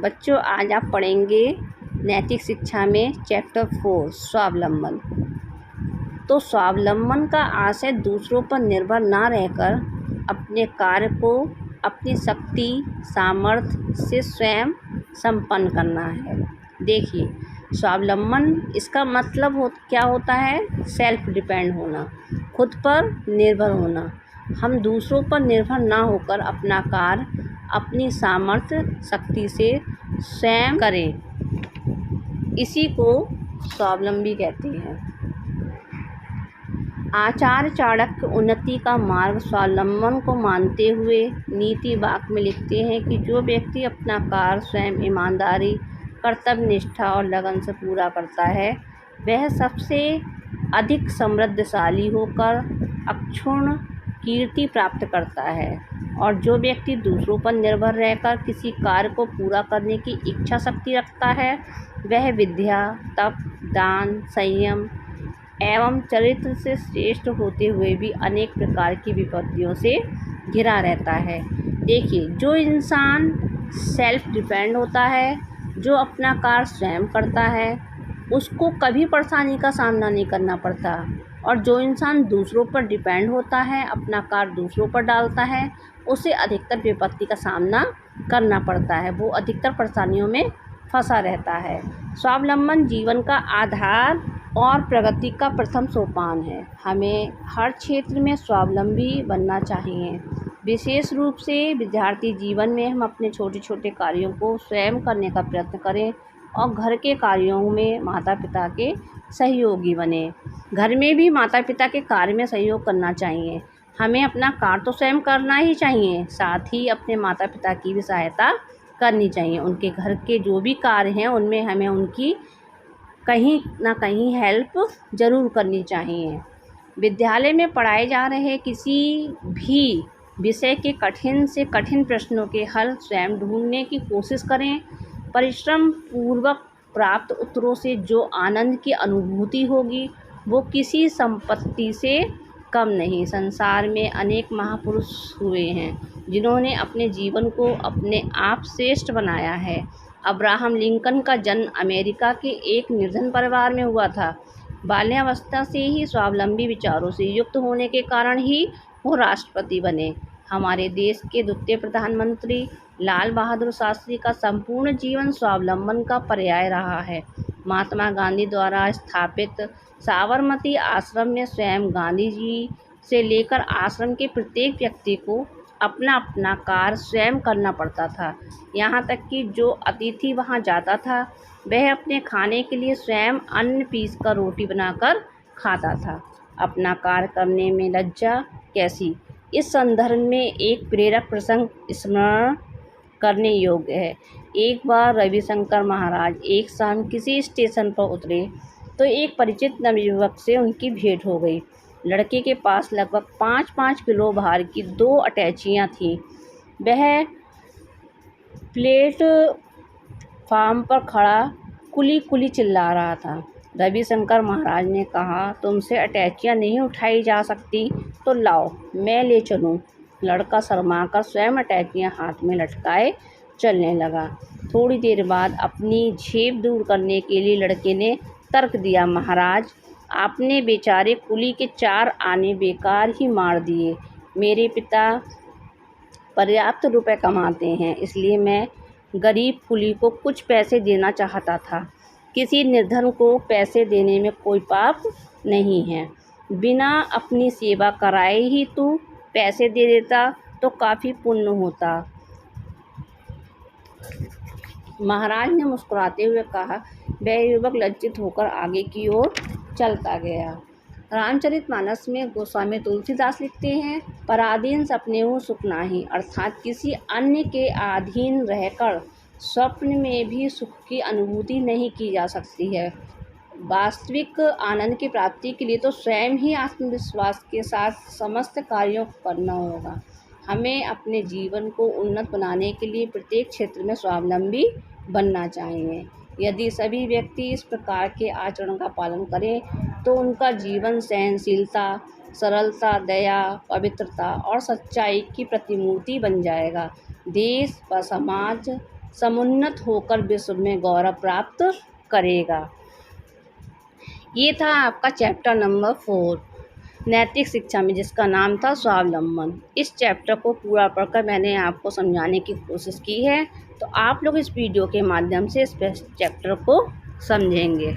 बच्चों, आज आप पढ़ेंगे नैतिक शिक्षा में चैप्टर 4 स्वावलंबन। तो स्वावलंबन का आशय दूसरों पर निर्भर ना रहकर अपने कार्य को अपनी शक्ति सामर्थ्य से स्वयं संपन्न करना है। देखिए, स्वावलंबन इसका मतलब क्या होता है? सेल्फ डिपेंड होना, खुद पर निर्भर होना। हम दूसरों पर निर्भर ना होकर अपना कार्य अपनी सामर्थ्य शक्ति से स्वयं करें, इसी को स्वावलंबी कहते हैं। आचार्य चाणक्य उन्नति का मार्ग स्वावलंबन को मानते हुए नीति वाक्य में लिखते हैं कि जो व्यक्ति अपना कार्य स्वयं ईमानदारी, कर्तव्य निष्ठा और लगन से पूरा करता है, वह सबसे अधिक समृद्धशाली होकर अक्षुण्ण कीर्ति प्राप्त करता है। और जो व्यक्ति दूसरों पर निर्भर रहकर किसी कार्य को पूरा करने की इच्छा शक्ति रखता है, वह विद्या, तप, दान, संयम एवं चरित्र से श्रेष्ठ होते हुए भी अनेक प्रकार की विपत्तियों से घिरा रहता है। देखिए, जो इंसान सेल्फ डिपेंड होता है, जो अपना कार्य स्वयं करता है, उसको कभी परेशानी का सामना नहीं करना पड़ता। और जो इंसान दूसरों पर डिपेंड होता है, अपना कार्य दूसरों पर डालता है, उसे अधिकतर विपत्ति का सामना करना पड़ता है, वो अधिकतर परेशानियों में फंसा रहता है। स्वावलंबन जीवन का आधार और प्रगति का प्रथम सोपान है। हमें हर क्षेत्र में स्वावलंबी बनना चाहिए। विशेष रूप से विद्यार्थी जीवन में हम अपने छोटे छोटे कार्यों को स्वयं करने का प्रयत्न करें और घर के कार्यों में माता पिता के सहयोगी बने। घर में भी माता पिता के कार्य में सहयोग करना चाहिए। हमें अपना कार्य तो स्वयं करना ही चाहिए, साथ ही अपने माता पिता की भी सहायता करनी चाहिए। उनके घर के जो भी कार्य हैं उनमें हमें उनकी कहीं ना कहीं हेल्प ज़रूर करनी चाहिए। विद्यालय में पढ़ाए जा रहे किसी भी विषय के कठिन से कठिन प्रश्नों के हल स्वयं ढूंढने की कोशिश करें। परिश्रम पूर्वक प्राप्त उत्तरों से जो आनंद की अनुभूति होगी, वो किसी संपत्ति से कम नहीं। संसार में अनेक महापुरुष हुए हैं जिन्होंने अपने जीवन को अपने आप श्रेष्ठ बनाया है। अब्राहम लिंकन का जन्म अमेरिका के एक निर्धन परिवार में हुआ था। बाल्यावस्था से ही स्वावलंबी विचारों से युक्त होने के कारण ही वो राष्ट्रपति बने। हमारे देश के द्वितीय प्रधानमंत्री लाल बहादुर शास्त्री का संपूर्ण जीवन स्वावलंबन का पर्याय रहा है। महात्मा गांधी द्वारा स्थापित साबरमती आश्रम में स्वयं गांधी जी से लेकर आश्रम के प्रत्येक व्यक्ति को अपना अपना कार्य स्वयं करना पड़ता था। यहाँ तक कि जो अतिथि वहाँ जाता था, वह अपने खाने के लिए स्वयं अन्न पीस कर रोटी बनाकर खाता था। अपना कार्य करने में लज्जा कैसी? इस संदर्भ में एक प्रेरक प्रसंग स्मरण करने योग्य है। एक बार रविशंकर महाराज एक शाम किसी स्टेशन पर उतरे तो एक परिचित नवयुवक से उनकी भेंट हो गई। लड़के के पास लगभग 5-5 किलो भार की 2 अटैचियाँ थीं। वह प्लेटफार्म पर खड़ा कुली कुली चिल्ला रहा था। रविशंकर महाराज ने कहा, तुमसे अटैचियाँ नहीं उठाई जा सकती तो लाओ, मैं ले चलूँ। लड़का शर्माकर स्वयं अटैचियाँ हाथ में लटकाए चलने लगा। थोड़ी देर बाद अपनी झेप दूर करने के लिए लड़के ने तर्क दिया, महाराज, आपने बेचारे कुली के 4 आने बेकार ही मार दिए। मेरे पिता पर्याप्त रुपए कमाते हैं, इसलिए मैं गरीब कुली को कुछ पैसे देना चाहता था। किसी निर्धन को पैसे देने में कोई पाप नहीं है। बिना अपनी सेवा कराए ही तू पैसे दे देता तो काफ़ी पुण्य होता। महाराज ने मुस्कुराते हुए कहा। वह युवक लज्जित होकर आगे की ओर चलता गया। रामचरितमानस में गोस्वामी तुलसीदास लिखते हैं, पराधीन सपनेहु सुख नाही, अर्थात किसी अन्य के अधीन रहकर स्वप्न में भी सुख की अनुभूति नहीं की जा सकती है। वास्तविक आनंद की प्राप्ति के लिए तो स्वयं ही आत्मविश्वास के साथ समस्त कार्यों को करना होगा। हमें अपने जीवन को उन्नत बनाने के लिए प्रत्येक क्षेत्र में स्वावलंबी बनना चाहिए। यदि सभी व्यक्ति इस प्रकार के आचरण का पालन करें तो उनका जीवन सहनशीलता, सरलता, दया, पवित्रता और सच्चाई की प्रतिमूर्ति बन जाएगा। देश व समाज समुन्नत होकर विश्व में गौरव प्राप्त करेगा। ये था आपका चैप्टर नंबर 4 नैतिक शिक्षा में, जिसका नाम था स्वावलंबन। इस चैप्टर को पूरा पढ़कर मैंने आपको समझाने की कोशिश की है, तो आप लोग इस वीडियो के माध्यम से इस चैप्टर को समझेंगे।